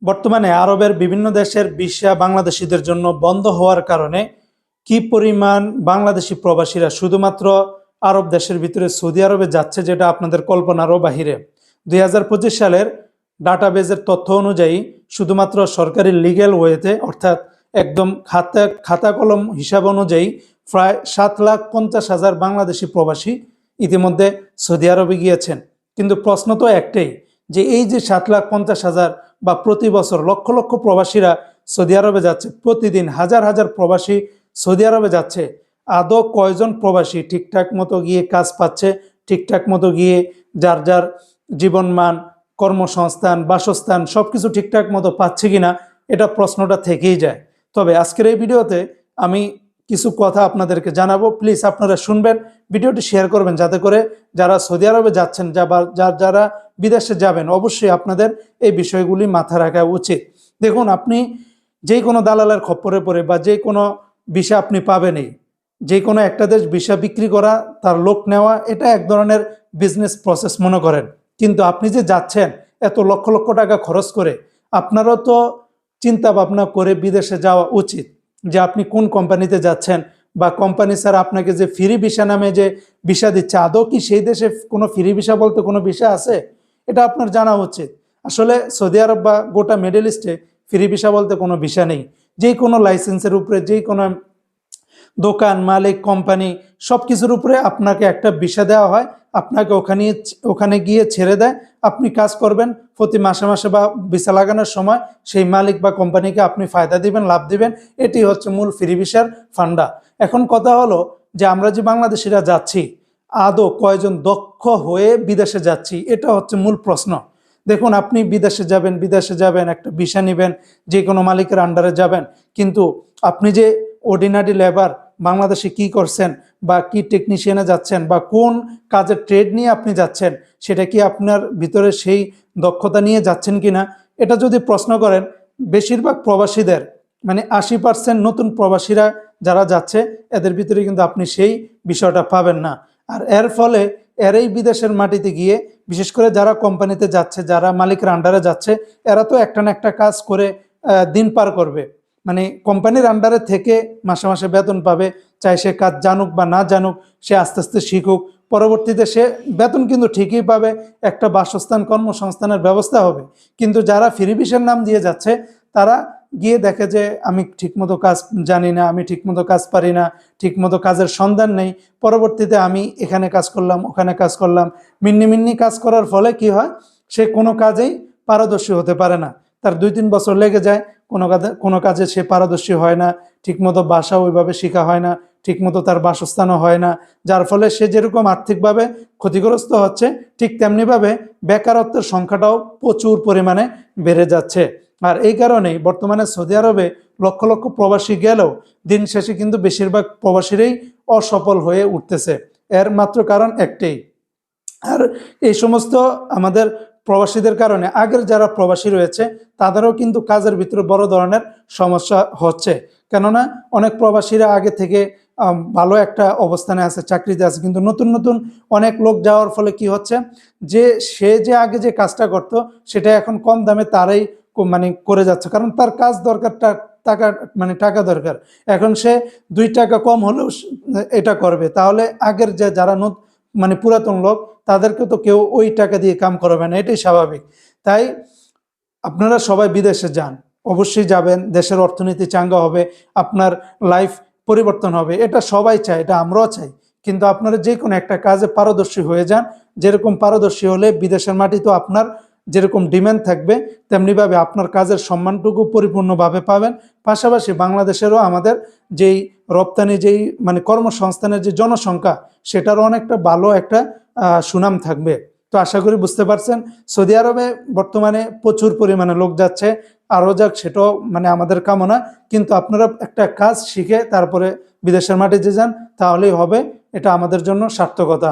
বর্তমানে আরবের বিভিন্ন দেশের ভিসা বাংলাদেশিদের জন্য বন্ধ হওয়ার কারণে কি পরিমাণ বাংলাদেশি প্রবাসীরা শুধুমাত্র আরব দেশের ভিতরে সৌদি আরবে যাচ্ছে, যেটা আপনাদের কল্পনারও বাহিরে। 2025 সালের ডাটাবেজের তথ্য অনুযায়ী শুধুমাত্র সরকারি লিগ্যাল ওয়েতে, অর্থাৎ একদম খাতা কলম হিসাব অনুযায়ী প্রায় 7,50,000 বাংলাদেশি প্রবাসী ইতিমধ্যে সৌদি আরবে গিয়েছেন। কিন্তু প্রশ্ন তো একটাই, যে এই যে 7,50,000 বা প্রতি বছর লক্ষ লক্ষ প্রবাসীরা সৌদি আরবে যাচ্ছে, প্রতিদিন হাজার হাজার প্রবাসী সৌদি আরবে যাচ্ছে, আদৌ কয়জন প্রবাসী ঠিকঠাক মতো গিয়ে কাজ পাচ্ছে, ঠিকঠাক মতো গিয়ে যার যার জীবনমান, কর্মসংস্থান, বাসস্থান সবকিছু ঠিকঠাক মতো পাচ্ছে কিনা, এটা প্রশ্নটা থেকেই যায়। তবে আজকের এই ভিডিওতে আমি কিছু কথা আপনাদেরকে জানাবো। প্লিজ আপনারা শুনবেন, ভিডিওটি শেয়ার করবেন, যাতে করে যারা সৌদি আরবে যাচ্ছেন যারা বিদেশে যাবেন, অবশ্যই আপনাদের এই বিষয়গুলি মাথায় রাখা উচিত। দেখুন, আপনি যে কোনো দালালের খপ্পরে পড়ে বা যে কোনো ভিসা আপনি পাবেনই, যে কোনো একটা দেশ ভিসা বিক্রি করা, তার লোক নেওয়া, এটা এক ধরনের বিজনেস প্রসেস মনে করেন। কিন্তু আপনি যে যাচ্ছেন এত লক্ষ লক্ষ টাকা খরচ করে, আপনারও তো চিন্তা ভাবনা করে বিদেশে যাওয়া উচিত, যে আপনি কোন কোম্পানিতে যাচ্ছেন, বা কোম্পানি স্যার আপনাকে যে ফ্রি ভিসা নামে যে ভিসা দিচ্ছে, আদৌ কি সেই দেশে কোনো ফ্রি ভিসা বলতে কোনো ভিসা আছে? এটা আপনার জানা উচিত। আসলে সৌদি আরব বা গোটা মিডল ইস্টে ফ্রি ভিসা বলতে কোনো ভিসা নেই। যে কোনো লাইসেন্সের উপরে, যে কোনো দোকান মালিক, কোম্পানি, সব কিছুর উপরে আপনাকে একটা ভিসা দেওয়া হয়, আপনাকে ওখানে গিয়ে ছেড়ে দেয়, আপনি কাজ করবেন, প্রতি মাসে মাসে বা ভিসা লাগানোর সময় সেই মালিক বা কোম্পানিকে আপনি ফায়দা দিবেন, লাভ দিবেন। এটি হচ্ছে মূল ফ্রি ভিসার ফান্ডা। এখন কথা হলো যে আমরা যে বাংলাদেশিরা যাচ্ছি, আদৌ কয়জন দক্ষ হয়ে বিদেশে যাচ্ছি, এটা হচ্ছে মূল প্রশ্ন। দেখুন, আপনি বিদেশে যাবেন, একটা ভিসা নেবেন, যে কোনো মালিকের আন্ডারে যাবেন, কিন্তু আপনি যে অর্ডিনারি লেবার বাংলাদেশে কি করছেন, বা কি টেকনিশিয়ানে যাচ্ছেন, বা কোন কাজের ট্রেড নিয়ে আপনি যাচ্ছেন, সেটা কি আপনার ভিতরে সেই দক্ষতা নিয়ে যাচ্ছেন কিনা, এটা যদি প্রশ্ন করেন, বেশিরভাগ প্রবাসীদের মানে 80% নতুন প্রবাসীরা যারা যাচ্ছে, এদের ভিতরে কিন্তু আপনি সেই বিষয়টা পাবেন না। আর এর ফলে এই বিদেশের মাটিতে গিয়ে, বিশেষ করে যারা কোম্পানিতে যাচ্ছে, যারা মালিকের আন্ডারে যাচ্ছে, এরা তো একটা না একটা কাজ করে দিন পার করবে। মানে কোম্পানির আন্ডারে থেকে মাসে মাসে বেতন পাবে, চাই সে কাজ জানুক বা না জানুক, সে আস্তে আস্তে শিখুক, পরবর্তীতে সে বেতন কিন্তু ঠিকই পাবে, একটা বাসস্থান, কর্মসংস্থানের ব্যবস্থা হবে। কিন্তু যারা ফ্রি ভিসার নাম দিয়ে যাচ্ছে, তারা গিয়ে দেখে যে আমি ঠিকমতো কাজ জানি না, আমি ঠিকমতো কাজ পারি না, ঠিকমতো কাজের সন্ধান নেই, পরবর্তীতে আমি এখানে কাজ করলাম, ওখানে কাজ করলাম, মিন্নি কাজ করার ফলে কি হয়, সে কোনো কাজেই পারদর্শী হতে পারে না। তার 2-3 বছর লেগে যায়, কোনো কাজে সে পারদর্শী হয় না, ঠিকমতো বাসা ওইভাবে শেখা হয় না, ঠিকমতো তার বাসস্থানও হয় না, যার ফলে সে যেরকম আর্থিকভাবে ক্ষতিগ্রস্ত হচ্ছে, ঠিক তেমনিভাবে বেকারত্বের সংখ্যাটাও প্রচুর পরিমাণে বেড়ে যাচ্ছে। আর এই কারণেই বর্তমানে সৌদি আরবে লক্ষ লক্ষ প্রবাসী গেলেও দিন শেষে কিন্তু বেশিরভাগ প্রবাসীরাই অসফল হয়ে উঠতেছে। এর মাত্র কারণ একটাই। আর এই সমস্ত আমাদের প্রবাসীদের কারণে আগের যারা প্রবাসী রয়েছে, তাদেরও কিন্তু কাজের ভিতরে বড় ধরনের সমস্যা হচ্ছে। কেননা অনেক প্রবাসীরা আগে থেকে ভালো একটা অবস্থানে আছে, চাকরিতে আছে, কিন্তু নতুন নতুন অনেক লোক যাওয়ার ফলে কি হচ্ছে, যে সে যে আগে যে কাজটা করত, সেটা এখন কম দামে তারাই মানে করে যাচ্ছে, কারণ তার কাজ দরকার, টাকা দরকার। এখন সে 2 টাকা কম হলেও এটা করবে, তাহলে আগের যারা মানে পুরাতন লোক, তাদেরকে তো কেউ ওই টাকা দিয়ে কাম করাবে না, এটাই স্বাভাবিক। তাই আপনারা সবাই বিদেশে যান, অবশ্যই যাবেন, দেশের অর্থনীতি চাঙ্গা হবে, আপনার লাইফ পরিবর্তন হবে, এটা সবাই চায়, এটা আমরাও চাই। কিন্তু আপনারা যে কোনো একটা কাজে পারদর্শী হয়ে যান, যেরকম পারদর্শী হলে বিদেশের মাটি তো আপনার যেরকম ডিমান্ড থাকবে, তেমনিভাবে আপনার কাজের সম্মানটুকু পরিপূর্ণভাবে পাবেন। পাশাপাশি বাংলাদেশেরও আমাদের যেই রপ্তানি, যেই মানে কর্মসংস্থানের যে জনসংখ্যা, সেটারও অনেকটা ভালো একটা সুনাম থাকবে। তো আশা করি বুঝতে পারছেন, সৌদি আরবে বর্তমানে প্রচুর পরিমাণে লোক যাচ্ছে, আরও যাক, সেটাও মানে আমাদের কামনা। কিন্তু আপনারা একটা কাজ শিখে তারপরে বিদেশের মাটিতে যান, তাহলেই হবে, এটা আমাদের জন্য সার্থকতা।